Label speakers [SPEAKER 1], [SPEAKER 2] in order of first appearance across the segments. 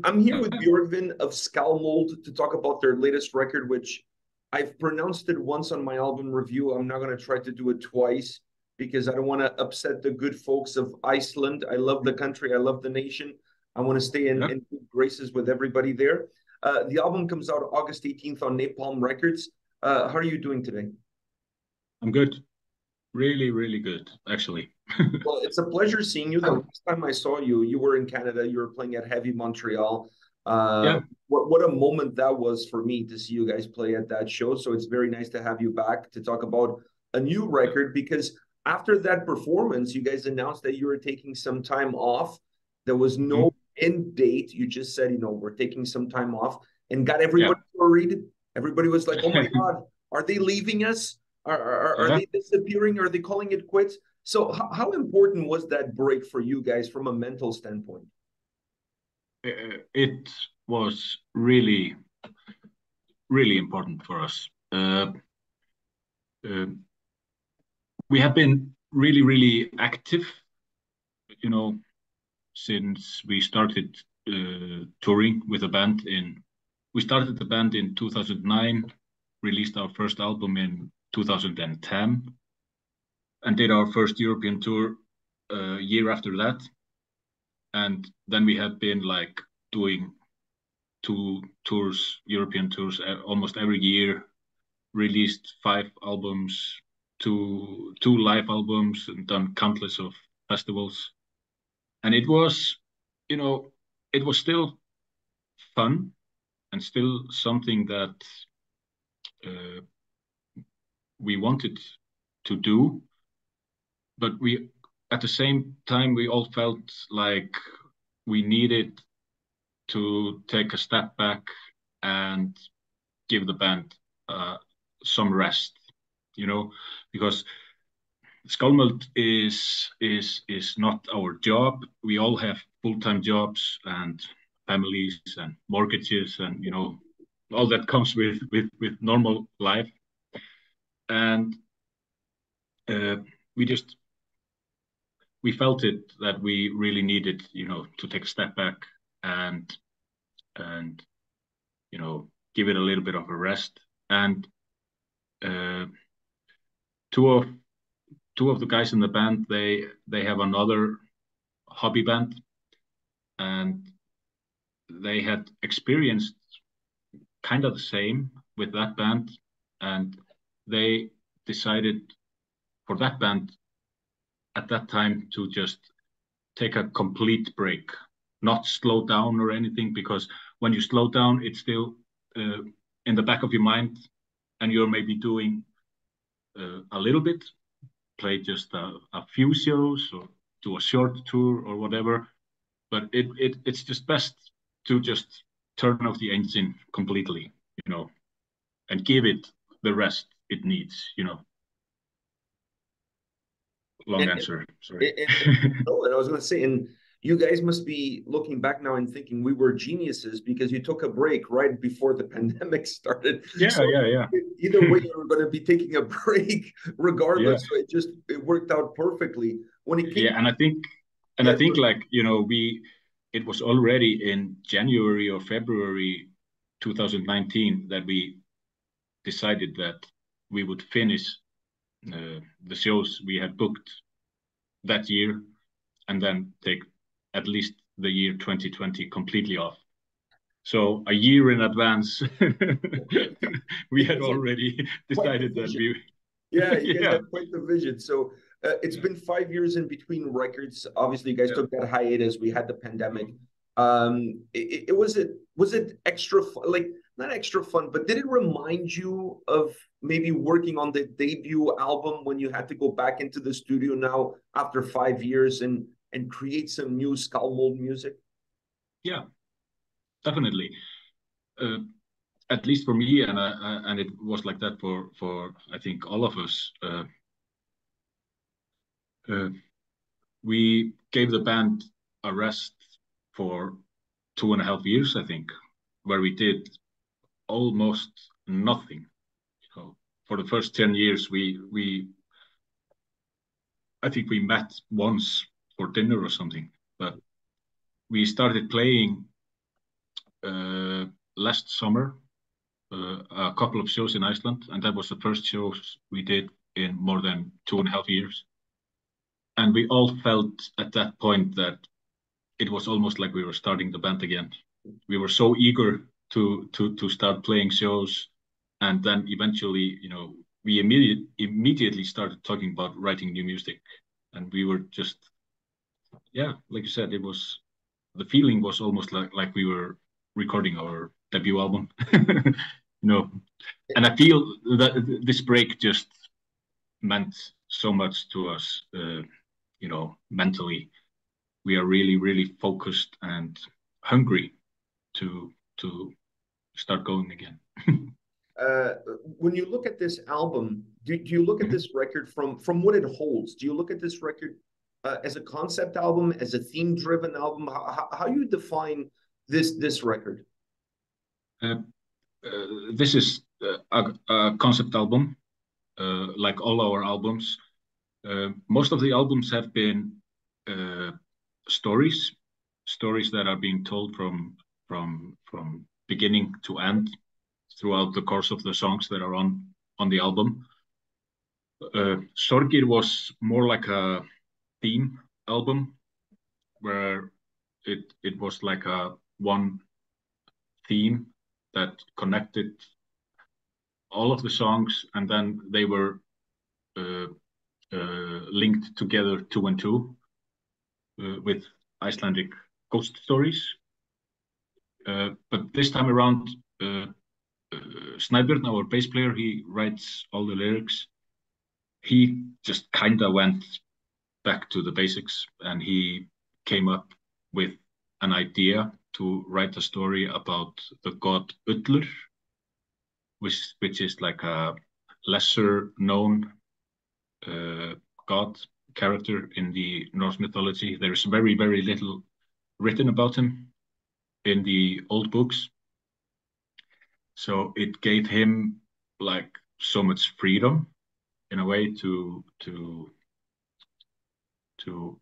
[SPEAKER 1] I'm here with Björgvin of Skálmöld to talk about their latest record, which I've pronounced it once on my album review. I'm not going to try to do it twice because I don't want to upset the good folks of Iceland. I love the country. I love the nation. I want to stay in good graces with everybody there. The album comes out August 18th on Napalm Records. How are you doing today?
[SPEAKER 2] I'm good. Really, really good, actually.
[SPEAKER 1] Well, it's a pleasure seeing you. The last time I saw you, you were in Canada. You were playing at Heavy Montreal.
[SPEAKER 2] Yeah.
[SPEAKER 1] What a moment that was for me to see you guys play at that show. So it's very nice to have you back to talk about a new record because after that performance, you guys announced that you were taking some time off. There was no end date. You just said, we're taking some time off and got
[SPEAKER 2] Yeah.
[SPEAKER 1] everybody worried. Everybody was like, oh my God, are they leaving us? Are
[SPEAKER 2] Yeah.
[SPEAKER 1] they disappearing? Are they calling it quits? So how important was that break for you guys from a mental standpoint?
[SPEAKER 2] It was really, really important for us. Uh, we have been really, really active, you know, since we started touring with a band we started the band in 2009, released our first album in 2010, and did our first European tour a year after that. And then we had been like doing two tours, European tours, almost every year. Released 5 albums, two live albums, and done countless of festivals. And you know, it was still fun and still something that uh, we wanted to do. But at the same time, we all felt like we needed to take a step back and give the band some rest, because Skálmöld is not our job. We all have full-time jobs and families and mortgages and all that comes with normal life. And uh, we just we felt it that we really needed to take a step back and and give it a little bit of a rest. And uh, two of two of the guys in the band, they have another hobby band, and they had experienced kind of the same with that band, and they decided for that band at that time to just take a complete break, not slow down or anything, because when you slow down, it's still in the back of your mind, and you're maybe doing a little bit, play just a few shows or do a short tour or whatever. But it's just best to just turn off the engine completely, and give it the rest it needs. Long
[SPEAKER 1] And,
[SPEAKER 2] answer, sorry.
[SPEAKER 1] no, and I was going to say, and you guys must be looking back now and thinking we were geniuses because you took a break right before the pandemic started.
[SPEAKER 2] Yeah,
[SPEAKER 1] So
[SPEAKER 2] yeah.
[SPEAKER 1] either way, you were going to be taking a break
[SPEAKER 2] Yeah,
[SPEAKER 1] regardless. So it worked out perfectly. When it came,
[SPEAKER 2] yeah, and I
[SPEAKER 1] yeah,
[SPEAKER 2] think like it was already in January or February 2019 that we decided that we would finish the shows we had booked that year, and then take at least the year 2020 completely off. So a year in advance, we
[SPEAKER 1] you
[SPEAKER 2] had
[SPEAKER 1] guys had
[SPEAKER 2] already
[SPEAKER 1] quite the
[SPEAKER 2] decided that
[SPEAKER 1] vision.
[SPEAKER 2] we,
[SPEAKER 1] Yeah, you guys
[SPEAKER 2] yeah,
[SPEAKER 1] had quite the vision. So it's been 5 years in between records. Obviously, you guys
[SPEAKER 2] yeah.
[SPEAKER 1] took that hiatus. We had the pandemic. Was it extra like not extra fun, but did it remind you of maybe working on the debut album when you had to go back into the studio now after 5 years and create some new Skálmöld music?
[SPEAKER 2] Yeah, definitely. Uh, at least for me, and it was like that for I think all of us. Uh, we gave the band a rest for 2.5 years, I think, where we did almost nothing. So for the first 10 years, we I think we met once for dinner or something, but we started playing last summer, a couple of shows in Iceland, and that was the first shows we did in more than 2.5 years. And we all felt at that point that it was almost like we were starting the band again. We were so eager to start playing shows, and then eventually, we immediately started talking about writing new music, and we were just, like you said, the feeling was almost like we were recording our debut album, And I feel that this break just meant so much to us, mentally. We are really, really focused and hungry to start going again.
[SPEAKER 1] When you look at this album, do you look at this record from what it holds? Do you look at this record as a concept album, as a theme-driven album? How you define this record?
[SPEAKER 2] This is a concept album, like all our albums. Most of the albums have been stories that are being told from beginning to end throughout the course of the songs that are on the album. Sorgir was more like a theme album, where it was like a one theme that connected all of the songs, and then they were linked together 2 and 2 with Icelandic ghost stories. But this time around, Snæbjörn, our bass player, he writes all the lyrics. He just kind of went back to the basics, and he came up with an idea to write a story about the god Ullur, which is like a lesser known god character in the Norse mythology. There's very, very little written about him in the old books. So it gave him like so much freedom in a way to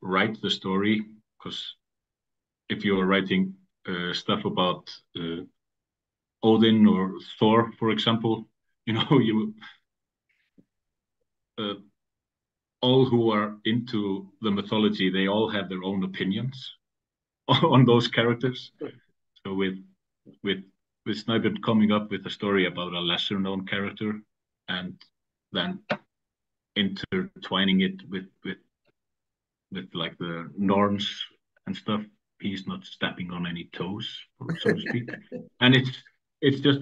[SPEAKER 2] write the story, because if you are writing stuff about Odin or Thor, for example, you all who are into the mythology, they all have their own opinions on those characters. So with Snæbjörn coming up with a story about a lesser known character, and then intertwining it with like the Norns and stuff, he's not stepping on any toes, so to speak. And it's just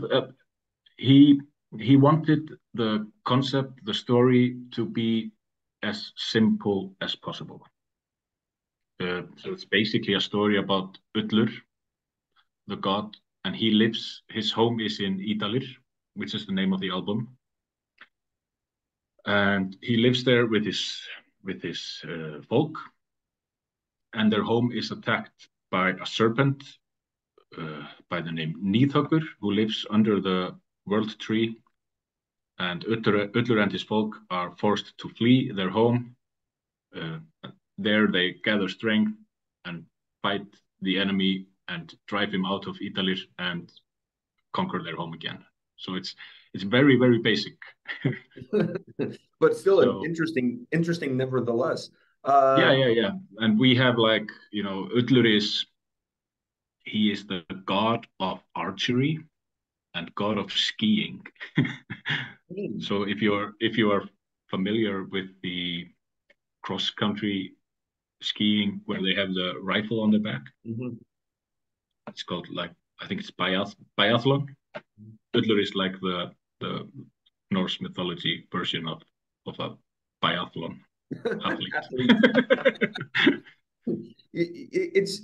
[SPEAKER 2] he wanted the concept, the story, to be as simple as possible. So it's basically a story about Ullur, the god, and his home is in Ídalir, which is the name of the album. And he lives there with his folk, and their home is attacked by a serpent by the name Nidhoggur, who lives under the world tree. And Ullur and his folk are forced to flee their home. There they gather strength and fight the enemy and drive him out of Ídalir and conquer their home again. So it's very, very basic.
[SPEAKER 1] But still interesting nevertheless.
[SPEAKER 2] Yeah. And we have like, Ullur is the god of archery and god of skiing. So if you are familiar with the cross country skiing, where they have the rifle on the back, it's called, like, I think it's biathlon. Ullur is like the Norse mythology version of a biathlon athlete.
[SPEAKER 1] It's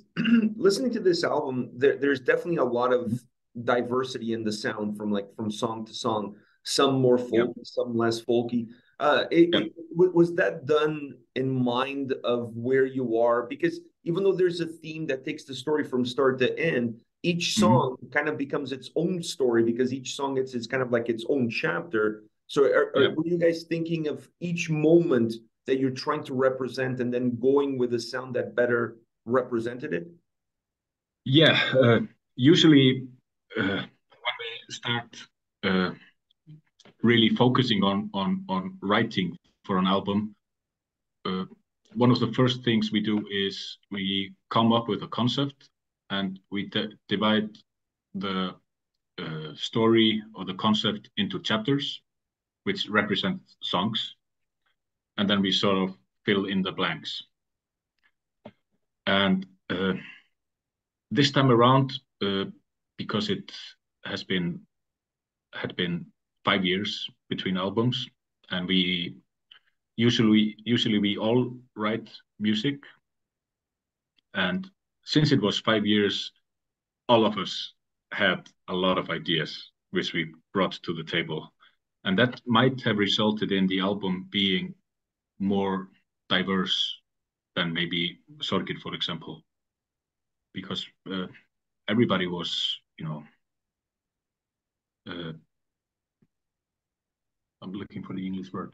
[SPEAKER 1] listening to this album, there's definitely a lot of diversity in the sound from song to song, some more folky, some less folky. Was that done in mind of where you are? Because even though there's a theme that takes the story from start to end, each song kind of becomes its own story, because each song it's kind of like its own chapter. So were you guys thinking of each moment that you're trying to represent and then going with a sound that better represented it?
[SPEAKER 2] Yeah, usually when we start really focusing on writing for an album, one of the first things we do is we come up with a concept, and we divide the story or the concept into chapters, which represent songs, and then we sort of fill in the blanks. And this time around, because it had been 5 years between albums, and we usually we all write music, and since it was 5 years, all of us had a lot of ideas which we brought to the table, and that might have resulted in the album being more diverse than maybe Sorgir, for example, because everybody was, I'm looking for the English word.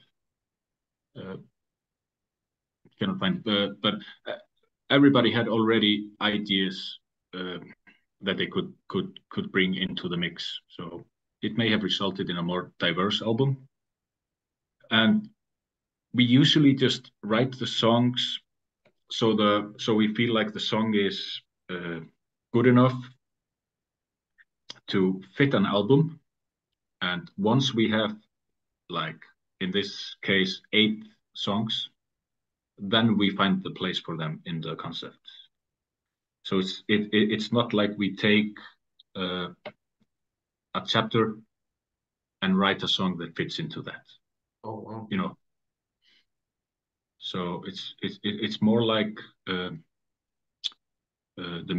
[SPEAKER 2] Cannot find it, but everybody had already ideas that they could bring into the mix. So it may have resulted in a more diverse album. And we usually just write the songs so we feel like the song is good enough to fit an album. And once we have, like in this case, 8 songs, then we find the place for them in the concept. So it's not like we take a chapter and write a song that fits into that.
[SPEAKER 1] Oh wow!
[SPEAKER 2] So it's more like the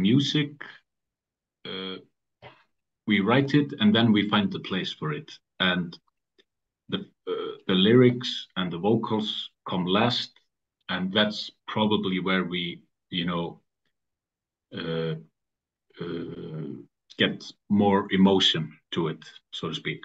[SPEAKER 2] music. We write it and then we find the place for it, and the lyrics and the vocals come last, and that's probably where we get more emotion to it, so to speak,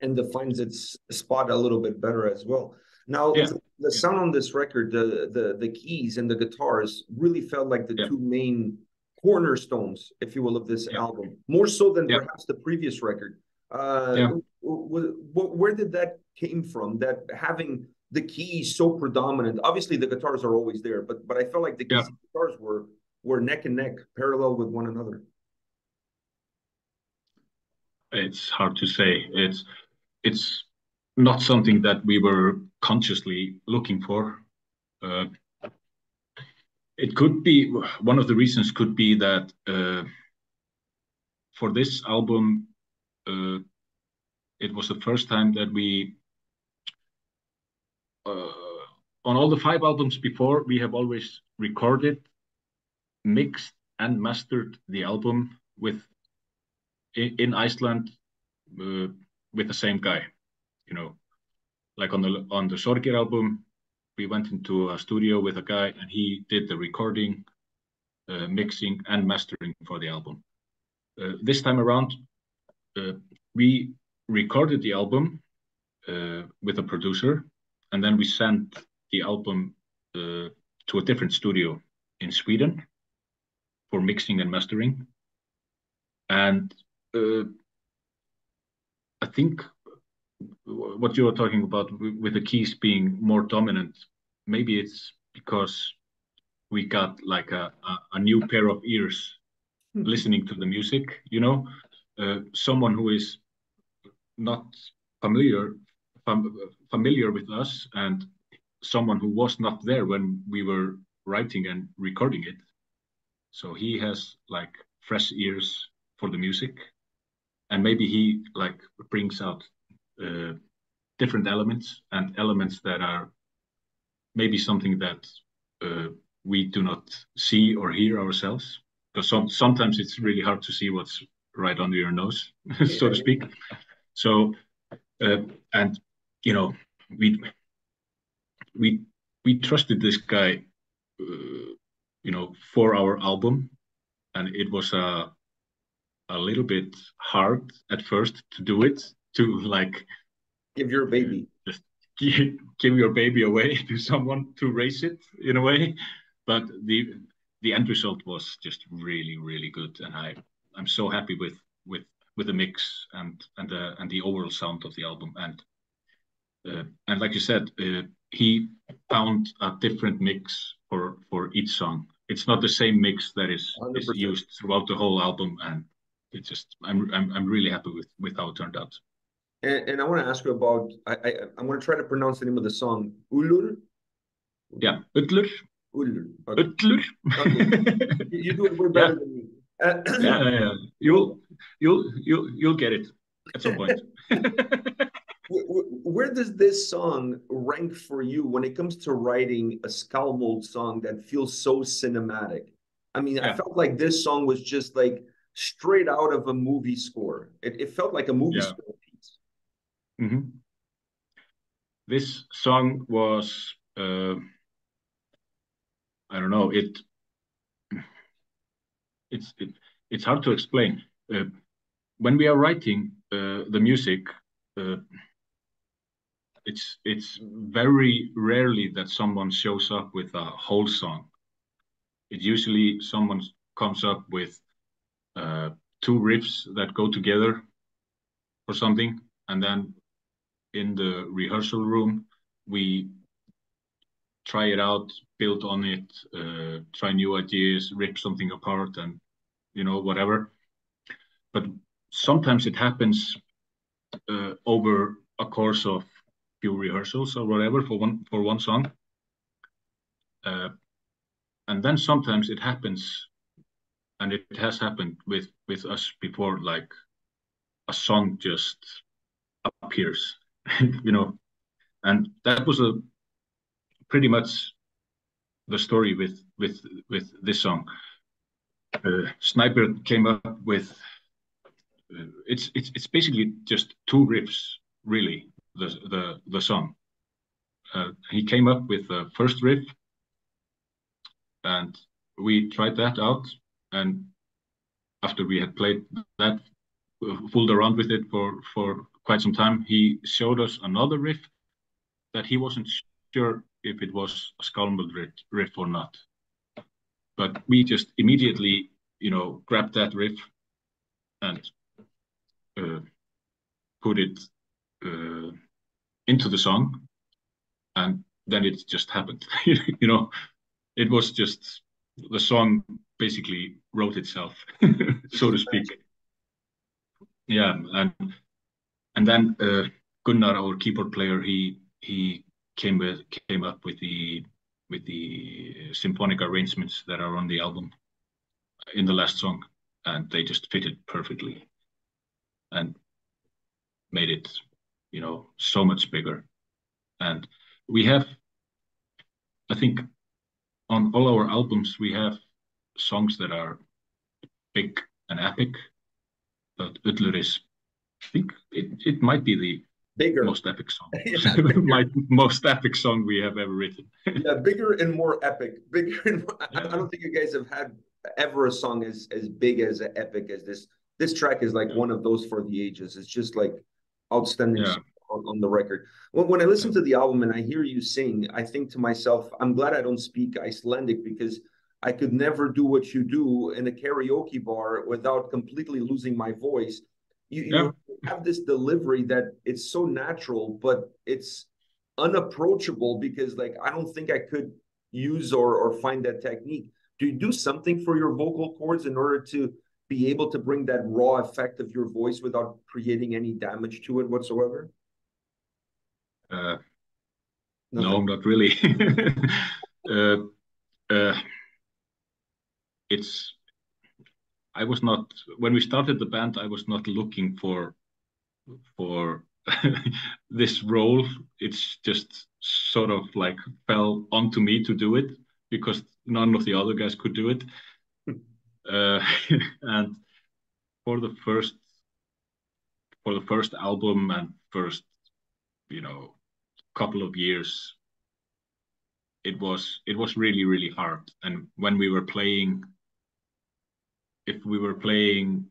[SPEAKER 1] and defines its spot a little bit better as well. Now,
[SPEAKER 2] yeah.
[SPEAKER 1] the sound on this record, the keys and the guitars really felt like the 2 main cornerstones, if you will, of this album, more so than perhaps the previous record. Where did that came from? That having the keys so predominant. Obviously, the guitars are always there, but I felt like the keys and guitars were neck and neck, parallel with one another.
[SPEAKER 2] It's hard to say. It's not something that we were consciously looking for. It could be, one of the reasons could be that for this album, it was the first time that we, on all the 5 albums before, we have always recorded, mixed, and mastered the album in Iceland with the same guy. Like on the Sorgir album, we went into a studio with a guy, and he did the recording, mixing, and mastering for the album. This time around, we recorded the album with a producer, and then we sent the album to a different studio in Sweden for mixing and mastering. And I think what you are talking about with the keys being more dominant, maybe it's because we got like a new pair of ears listening to the music, someone who is not familiar with us, and someone who was not there when we were writing and recording it. So he has like fresh ears for the music, and maybe he like brings out different elements, and elements that are maybe something that we do not see or hear ourselves, because sometimes it's really hard to see what's right under your nose, so to speak. So and we trusted this guy for our album, and it was a little bit hard at first to do it, to like
[SPEAKER 1] give your baby
[SPEAKER 2] just give your baby away to someone to raise it in a way, but the end result was just really, really good, and I'm so happy with the mix and the overall sound of the album. And like you said, he found a different mix for each song. It's not the same mix that is
[SPEAKER 1] 100%.
[SPEAKER 2] used throughout the whole album, and it's just I'm really happy with how it turned out.
[SPEAKER 1] And I want to ask you about I'm going to try to pronounce the name of the song. Ulur.
[SPEAKER 2] Yeah, Ullur.
[SPEAKER 1] Ulur. Okay.
[SPEAKER 2] Ullur.
[SPEAKER 1] Okay. You do it way better than me.
[SPEAKER 2] Yeah. You'll get it at some point.
[SPEAKER 1] Where does this song rank for you when it comes to writing a Skálmöld song that feels so cinematic? I mean, I felt like this song was just like straight out of a movie score. It felt like a movie score piece.
[SPEAKER 2] Mm-hmm. This song was, I don't know, it's hard to explain. When we are writing the music, it's very rarely that someone shows up with a whole song. It usually someone comes up with two riffs that go together or something, and then in the rehearsal room we try it out, build on it, try new ideas, rip something apart, and whatever. But sometimes it happens over a course of few rehearsals or whatever for one song, and then sometimes it happens, and it has happened with us before, like a song just appears, and that was a pretty much the story with this song. Sniper came up with it's basically just two riffs, really. The song. He came up with the first riff, and we tried that out. And after we had played that, fooled around with it for quite some time, he showed us another riff that he wasn't sure if it was a Skálmöld riff or not. But we just immediately, grabbed that riff and put it into the song, and then it just happened. It was just the song basically wrote itself, so to speak. Yeah, and then Gunnar, our keyboard player, he came up with the symphonic arrangements that are on the album in the last song, and they just fitted perfectly and made it, so much bigger. And we have, I think, on all our albums, we have songs that are big and epic, but Ullur is, I think, it might be the most epic song. My most epic song we have ever written.
[SPEAKER 1] Yeah, bigger and more epic. Bigger and more, I don't think you guys have had ever a song as big as epic as this. This track is like one of those for the ages. It's just like outstanding on the record. When I listen to the album and I hear you sing, I think to myself, I'm glad I don't speak Icelandic, because I could never do what you do in a karaoke bar without completely losing my voice. You have this delivery that it's so natural, but it's unapproachable, because like I don't think I could use or find that technique. Do you do something for your vocal cords in order to be able to bring that raw effect of your voice without creating any damage to it whatsoever?
[SPEAKER 2] No, not really. I was not, when we started the band, I was not looking for this role. It's just sort of like fell onto me to do it, because none of the other guys could do it. And for the first album and first, couple of years, it was really, really hard. And when we were playing, if we were playing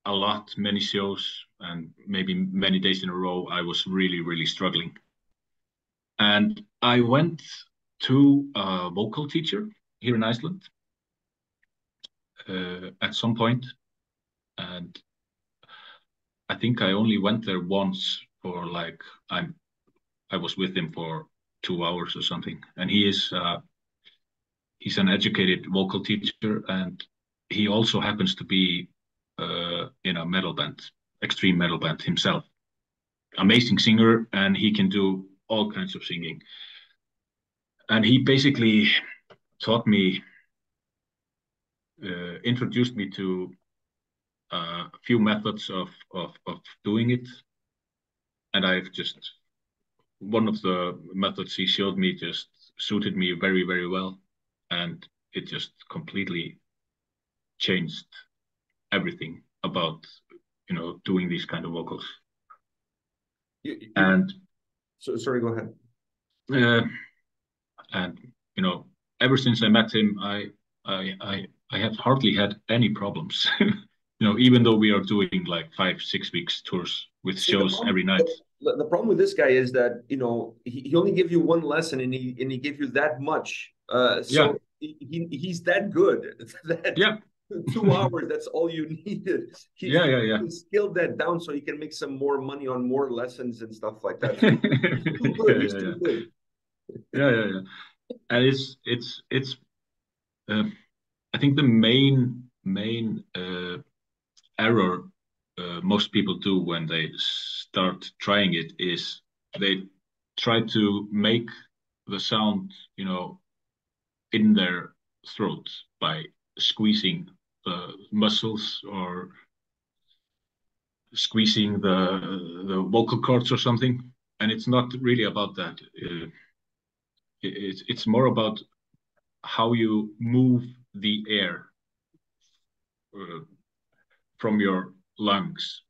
[SPEAKER 2] a lot, many shows, and maybe many days in a row, I was really, really struggling. And I went to a vocal teacher here in Iceland, at some point, and I think I only went there once for like I was with him for 2 hours or something, and he's an educated vocal teacher, and he also happens to be in a metal band, extreme metal band himself. Amazing singer, and he can do all kinds of singing. And he basically taught me, introduced me to a few methods of doing it. And one of the methods he showed me just suited me very, very well. And it just completely changed everything about, doing these kind of vocals. And
[SPEAKER 1] so sorry, go ahead.
[SPEAKER 2] And ever since I met him, I have hardly had any problems. Even though we are doing like 5-6 weeks tours with shows every night.
[SPEAKER 1] The problem with this guy is that he only gave you one lesson, and he gave you that much. So he's that good.
[SPEAKER 2] Yeah.
[SPEAKER 1] 2 hours, that's all you needed. He scaled that down so he can make some more money on more lessons and stuff like that. So he's too good. He's too good.
[SPEAKER 2] Yeah. And it's I think the main error most people do when they start trying it is they try to make the sound, in their throat by squeezing the muscles or squeezing the vocal cords or something. And it's not really about that. It's more about how you move the air from your lungs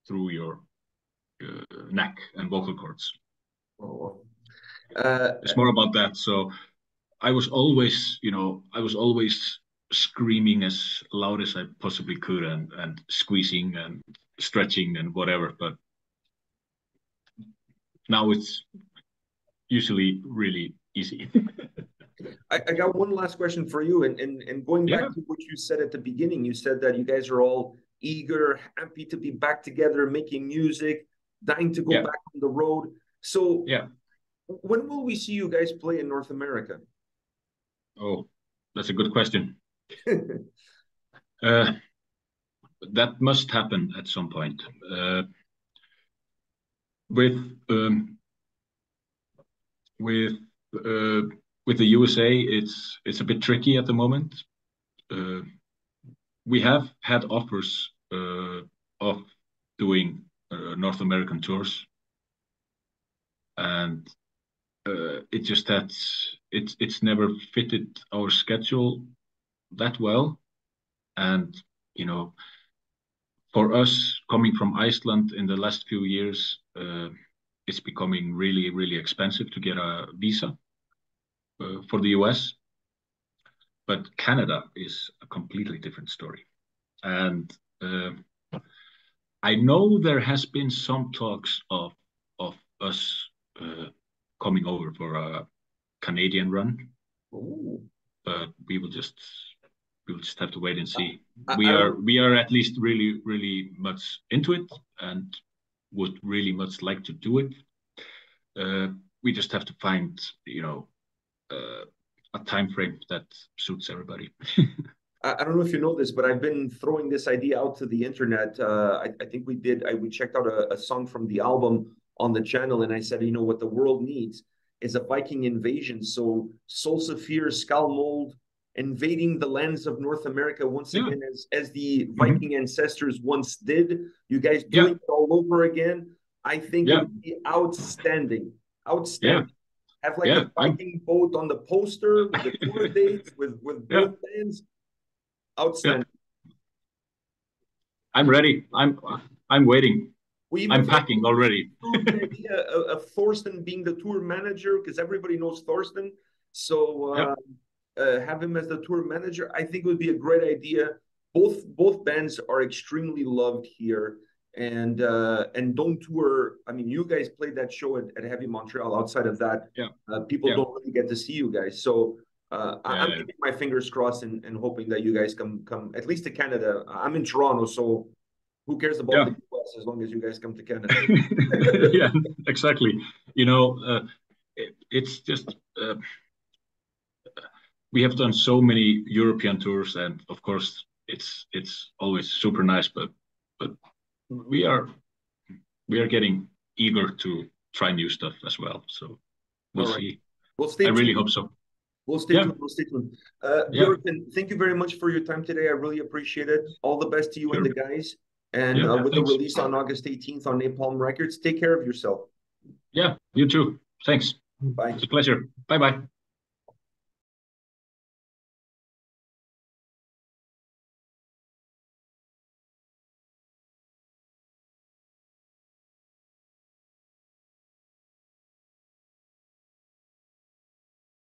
[SPEAKER 2] through your neck and vocal cords. It's more about that. So I was always screaming as loud as I possibly could and squeezing and stretching and whatever. But now it's usually really easy.
[SPEAKER 1] I got one last question for you, and going back to what you said at the beginning, you said that you guys are all eager, happy to be back together, making music, dying to go back on the road. So when will we see you guys play in North America?
[SPEAKER 2] Oh, that's a good question. That must happen at some point. With the USA, it's a bit tricky at the moment. We have had offers of doing North American tours, and it's never fitted our schedule that well. And for us coming from Iceland in the last few years, it's becoming really, really expensive to get a visa for the US. But Canada is a completely different story. And I know there has been some talks of us coming over for a Canadian run.
[SPEAKER 1] Ooh.
[SPEAKER 2] But we will just have to wait and see. We are at least really, really much into it and would really much like to do it. We just have to find, a time frame that suits everybody.
[SPEAKER 1] I don't know if you know this, but I've been throwing this idea out to the internet. I think we checked out a song from the album on the channel, and I said, what the world needs is a Viking invasion. So Solsifir, Skálmöld, invading the lands of North America once again, as the Viking ancestors once did. You guys doing it all over again. I think it would be outstanding. Outstanding. Have like a Viking boat on the poster with the tour dates with both bands. Outstanding.
[SPEAKER 2] I'm ready. I'm waiting. I'm packing already.
[SPEAKER 1] The idea of Thorsten being the tour manager, because everybody knows Thorsten. So have him as the tour manager. I think it would be a great idea. Both bands are extremely loved here, and don't tour. I mean, you guys played that show at Heavy Montreal. Outside of that, people don't really get to see you guys. So I'm keeping my fingers crossed and hoping that you guys come at least to Canada. I'm in Toronto, so who cares about the US as long as you guys come to Canada?
[SPEAKER 2] Yeah, exactly. You know, it's just we have done so many European tours, and of course, it's always super nice. But we are getting eager to try new stuff as well. So we'll see.
[SPEAKER 1] We'll stay
[SPEAKER 2] I
[SPEAKER 1] tuned.
[SPEAKER 2] really hope so.
[SPEAKER 1] We'll stay tuned. We'll stay tuned. Björgvin, thank you very much for your time today. I really appreciate it. All the best to you and the guys. And with the release on August 18th on Napalm Records, take care of yourself.
[SPEAKER 2] Yeah, you too. Thanks.
[SPEAKER 1] Bye.
[SPEAKER 2] It's a pleasure. Bye-bye.